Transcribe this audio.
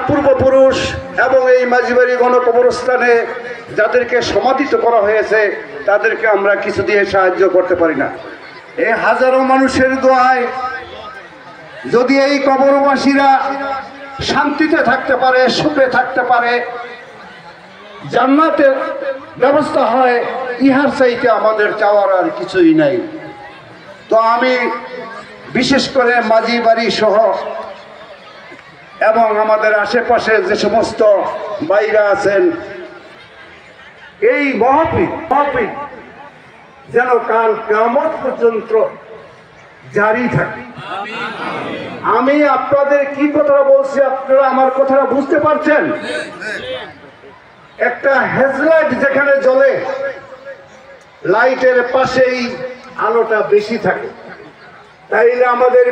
পূর্বপুরুষ এবং এই মাঝিবাড়ি গণকবরস্থানে যাদেরকে সমাধিত করা হয়েছে তাদেরকে আমরা কিছু দিয়ে সাহায্য করতে পারি না। এই হাজারো মানুষের দোয়ায় যদি এই কবরবাসীরা শান্তিতে থাকতে পারে, সুখে থাকতে পারে, জান্নাতের ব্যবস্থা হয়, ইহার চাইতে আমাদের চাওয়ার আর কিছুই নাই। তো আমি বিশেষ করে মাঝিবাড়ি সহ এবং আমাদের আশেপাশে যে সমস্ত ভাইরা আছেন, এই মাহফিল যেন কাল কিয়ামত পর্যন্ত জারি থাকে। আমি আপনাদের কি কথা বলছি, আপনারা আমার কথাটা বুঝতে পারছেন? একটা হেডলাইট যেখানে জ্বলে, লাইটের পাশেই আলোটা বেশি থাকে, তাইলে আমাদের